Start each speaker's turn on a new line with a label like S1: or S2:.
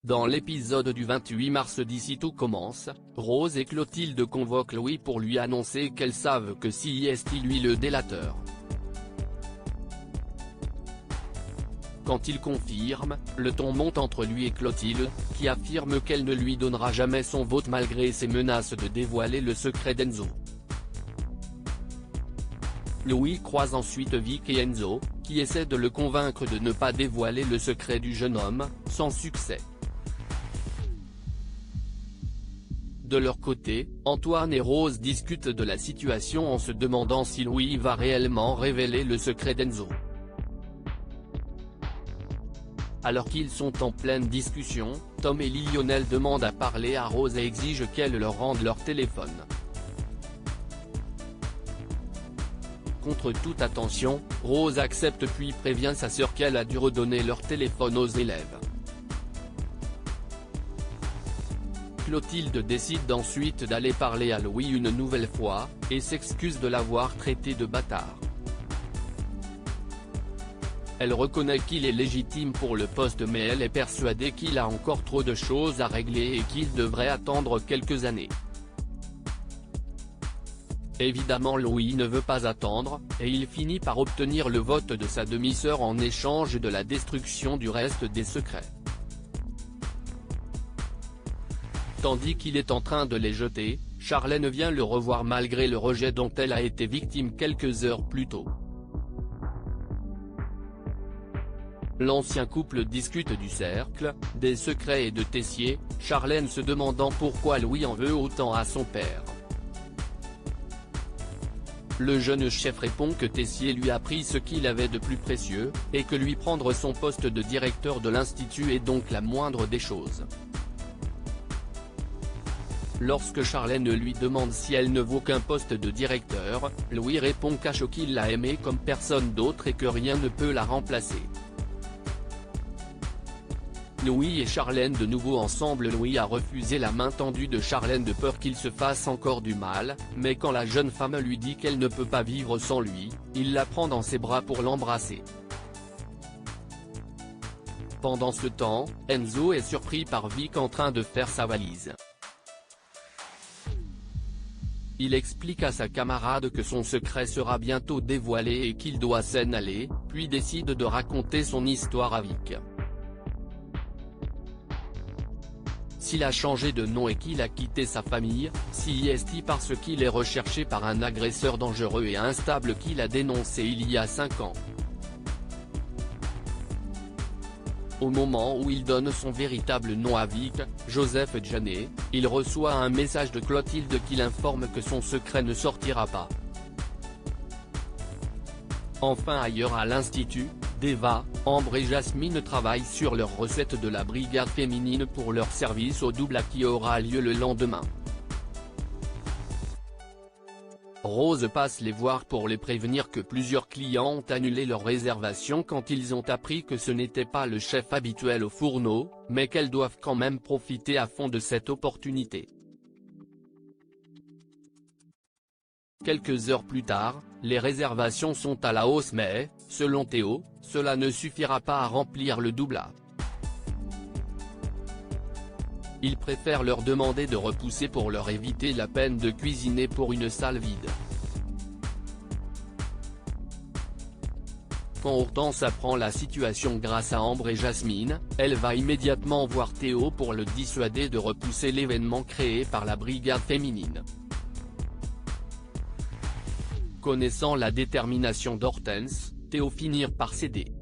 S1: Dans l'épisode du 28 mars d'Ici tout commence, Rose et Clotilde convoquent Louis pour lui annoncer qu'elles savent que c'est lui le délateur. Quand il confirme, le ton monte entre lui et Clotilde, qui affirme qu'elle ne lui donnera jamais son vote malgré ses menaces de dévoiler le secret d'Enzo. Louis croise ensuite Vic et Enzo, qui essaient de le convaincre de ne pas dévoiler le secret du jeune homme, sans succès. De leur côté, Antoine et Rose discutent de la situation en se demandant si Louis va réellement révéler le secret d'Enzo. Alors qu'ils sont en pleine discussion, Tom et Lionel demandent à parler à Rose et exigent qu'elle leur rende leur téléphone. Contre toute attention, Rose accepte puis prévient sa sœur qu'elle a dû redonner leur téléphone aux élèves. Clotilde décide ensuite d'aller parler à Louis une nouvelle fois, et s'excuse de l'avoir traité de bâtard. Elle reconnaît qu'il est légitime pour le poste mais elle est persuadée qu'il a encore trop de choses à régler et qu'il devrait attendre quelques années. Évidemment Louis ne veut pas attendre, et il finit par obtenir le vote de sa demi-sœur en échange de la destruction du reste des secrets. Tandis qu'il est en train de les jeter, Charlène vient le revoir malgré le rejet dont elle a été victime quelques heures plus tôt. L'ancien couple discute du cercle, des secrets et de Tessier, Charlène se demandant pourquoi Louis en veut autant à son père. Le jeune chef répond que Tessier lui a pris ce qu'il avait de plus précieux, et que lui prendre son poste de directeur de l'institut est donc la moindre des choses. Lorsque Charlène lui demande si elle ne vaut qu'un poste de directeur, Louis répond qu'à chaud qu'il l'a aimée comme personne d'autre et que rien ne peut la remplacer. Louis et Charlène de nouveau ensemble. Louis a refusé la main tendue de Charlène de peur qu'il se fasse encore du mal, mais quand la jeune femme lui dit qu'elle ne peut pas vivre sans lui, il la prend dans ses bras pour l'embrasser. Pendant ce temps, Enzo est surpris par Vic en train de faire sa valise. Il explique à sa camarade que son secret sera bientôt dévoilé et qu'il doit s'en aller, puis décide de raconter son histoire à Vic. S'il a changé de nom et qu'il a quitté sa famille, c'est parce qu'il est recherché par un agresseur dangereux et instable qu'il a dénoncé il y a 5 ans. Au moment où il donne son véritable nom à Vic, Joseph Janet, il reçoit un message de Clotilde qui l'informe que son secret ne sortira pas. Enfin ailleurs à l'institut, Deva, Ambre et Jasmine travaillent sur leur recette de la brigade féminine pour leur service au double qui aura lieu le lendemain. Rose passe les voir pour les prévenir que plusieurs clients ont annulé leur réservation quand ils ont appris que ce n'était pas le chef habituel au fourneau, mais qu'elles doivent quand même profiter à fond de cette opportunité. Quelques heures plus tard, les réservations sont à la hausse mais, selon Théo, cela ne suffira pas à remplir le doubla. Il préfère leur demander de repousser pour leur éviter la peine de cuisiner pour une salle vide. Quand Hortense apprend la situation grâce à Ambre et Jasmine, elle va immédiatement voir Théo pour le dissuader de repousser l'événement créé par la brigade féminine. Connaissant la détermination d'Hortense, Théo finit par céder.